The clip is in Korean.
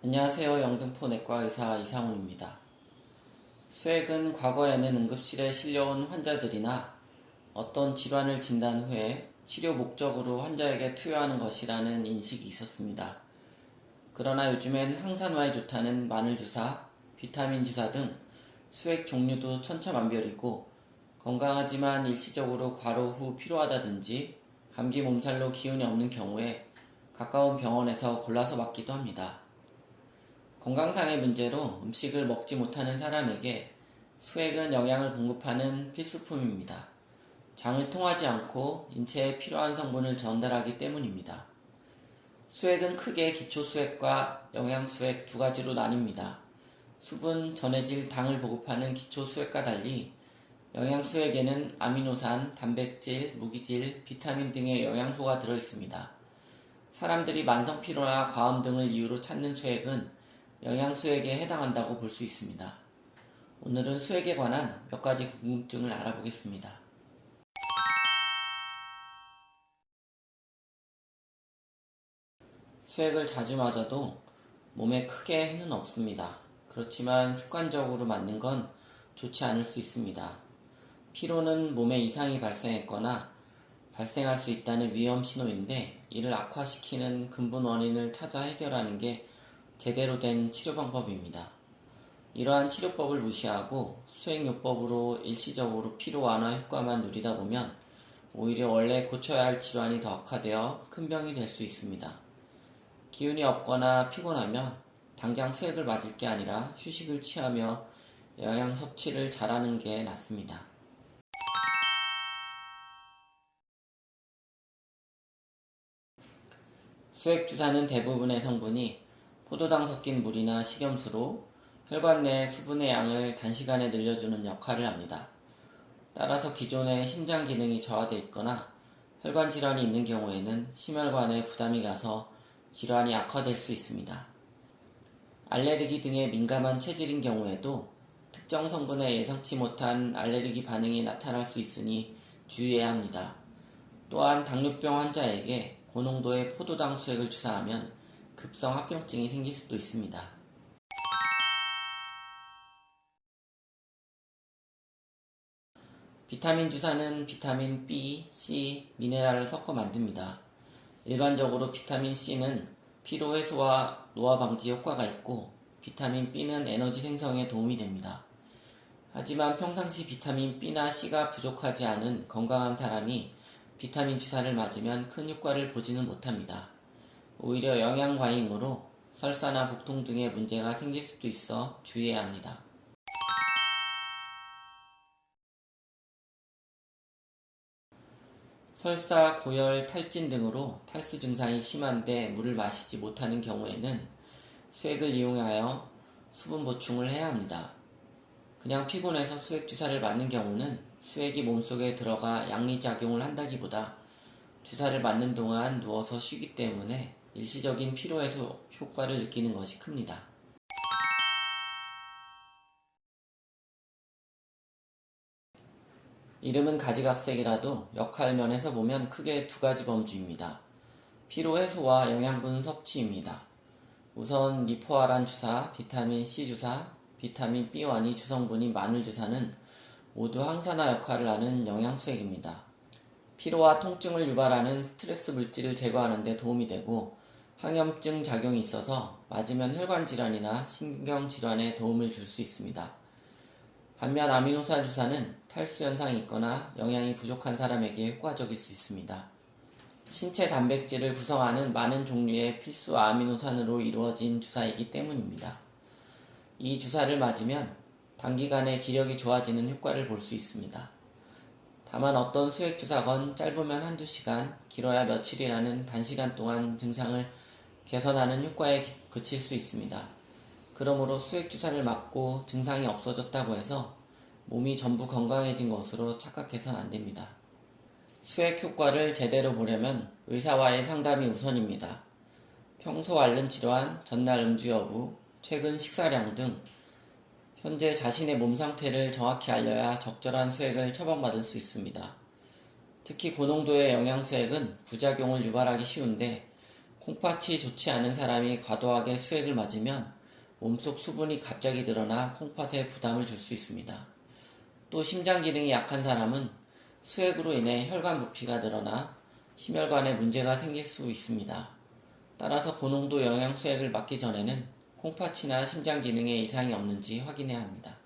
안녕하세요. 영등포 내과 의사 이상훈입니다. 수액은 과거에는 응급실에 실려온 환자들이나 어떤 질환을 진단 후에 치료 목적으로 환자에게 투여하는 것이라는 인식이 있었습니다. 그러나 요즘엔 항산화에 좋다는 마늘 주사, 비타민 주사 등 수액 종류도 천차만별이고 건강하지만 일시적으로 과로 후 피로하다든지 감기 몸살로 기운이 없는 경우에 가까운 병원에서 골라서 맞기도 합니다. 건강상의 문제로 음식을 먹지 못하는 사람에게 수액은 영양을 공급하는 필수품입니다. 장을 통하지 않고 인체에 필요한 성분을 전달하기 때문입니다. 수액은 크게 기초수액과 영양수액 두 가지로 나뉩니다. 수분, 전해질, 당을 보급하는 기초수액과 달리 영양수액에는 아미노산, 단백질, 무기질, 비타민 등의 영양소가 들어있습니다. 사람들이 만성피로나 과음 등을 이유로 찾는 수액은 영양수액에 해당한다고 볼 수 있습니다. 오늘은 수액에 관한 몇 가지 궁금증을 알아보겠습니다. 수액을 자주 맞아도 몸에 크게 해는 없습니다. 그렇지만 습관적으로 맞는 건 좋지 않을 수 있습니다. 피로는 몸에 이상이 발생했거나 발생할 수 있다는 위험 신호인데 이를 악화시키는 근본 원인을 찾아 해결하는 게 제대로 된 치료 방법입니다. 이러한 치료법을 무시하고 수액요법으로 일시적으로 피로 완화 효과만 누리다 보면 오히려 원래 고쳐야 할 질환이 더 악화되어 큰 병이 될 수 있습니다. 기운이 없거나 피곤하면 당장 수액을 맞을 게 아니라 휴식을 취하며 영양 섭취를 잘하는 게 낫습니다. 수액 주사는 대부분의 성분이 포도당 섞인 물이나 식염수로 혈관 내 수분의 양을 단시간에 늘려주는 역할을 합니다. 따라서 기존의 심장 기능이 저하되어 있거나 혈관 질환이 있는 경우에는 심혈관에 부담이 가서 질환이 악화될 수 있습니다. 알레르기 등에 민감한 체질인 경우에도 특정 성분에 예상치 못한 알레르기 반응이 나타날 수 있으니 주의해야 합니다. 또한 당뇨병 환자에게 고농도의 포도당 수액을 주사하면 급성 합병증이 생길 수도 있습니다. 비타민 주사는 비타민 B, C, 미네랄을 섞어 만듭니다. 일반적으로 비타민 C는 피로 해소와 노화 방지 효과가 있고 비타민 B는 에너지 생성에 도움이 됩니다. 하지만 평상시 비타민 B나 C가 부족하지 않은 건강한 사람이 비타민 주사를 맞으면 큰 효과를 보지는 못합니다. 오히려 영양 과잉으로 설사나 복통 등의 문제가 생길 수도 있어 주의해야 합니다. 설사, 고열, 탈진 등으로 탈수 증상이 심한데 물을 마시지 못하는 경우에는 수액을 이용하여 수분 보충을 해야 합니다. 그냥 피곤해서 수액 주사를 맞는 경우는 수액이 몸속에 들어가 양리작용을 한다기보다 주사를 맞는 동안 누워서 쉬기 때문에 일시적인 피로해소 효과를 느끼는 것이 큽니다. 이름은 가지각색이라도 역할 면에서 보면 크게 두 가지 범주입니다. 피로 해소와 영양분 섭취입니다. 우선 리포아란 주사, 비타민 C 주사, 비타민 B1이 주성분인 마늘 주사는 모두 항산화 역할을 하는 영양수액입니다. 피로와 통증을 유발하는 스트레스 물질을 제거하는 데 도움이 되고 항염증 작용이 있어서 맞으면 혈관 질환이나 신경 질환에 도움을 줄 수 있습니다. 반면 아미노산 주사는 탈수 현상이 있거나 영양이 부족한 사람에게 효과적일 수 있습니다. 신체 단백질을 구성하는 많은 종류의 필수 아미노산으로 이루어진 주사이기 때문입니다. 이 주사를 맞으면 단기간에 기력이 좋아지는 효과를 볼 수 있습니다. 다만 어떤 수액 주사건 짧으면 한두 시간, 길어야 며칠이라는 단시간 동안 증상을 개선하는 효과에 그칠 수 있습니다. 그러므로 수액 주사를 맞고 증상이 없어졌다고 해서 몸이 전부 건강해진 것으로 착각해서는 안 됩니다. 수액 효과를 제대로 보려면 의사와의 상담이 우선입니다. 평소 앓는 질환, 전날 음주 여부, 최근 식사량 등 현재 자신의 몸 상태를 정확히 알려야 적절한 수액을 처방받을 수 있습니다. 특히 고농도의 영양수액은 부작용을 유발하기 쉬운데 콩팥이 좋지 않은 사람이 과도하게 수액을 맞으면 몸속 수분이 갑자기 늘어나 콩팥에 부담을 줄 수 있습니다. 또 심장 기능이 약한 사람은 수액으로 인해 혈관 부피가 늘어나 심혈관에 문제가 생길 수 있습니다. 따라서 고농도 영양 수액을 맞기 전에는 콩팥이나 심장 기능에 이상이 없는지 확인해야 합니다.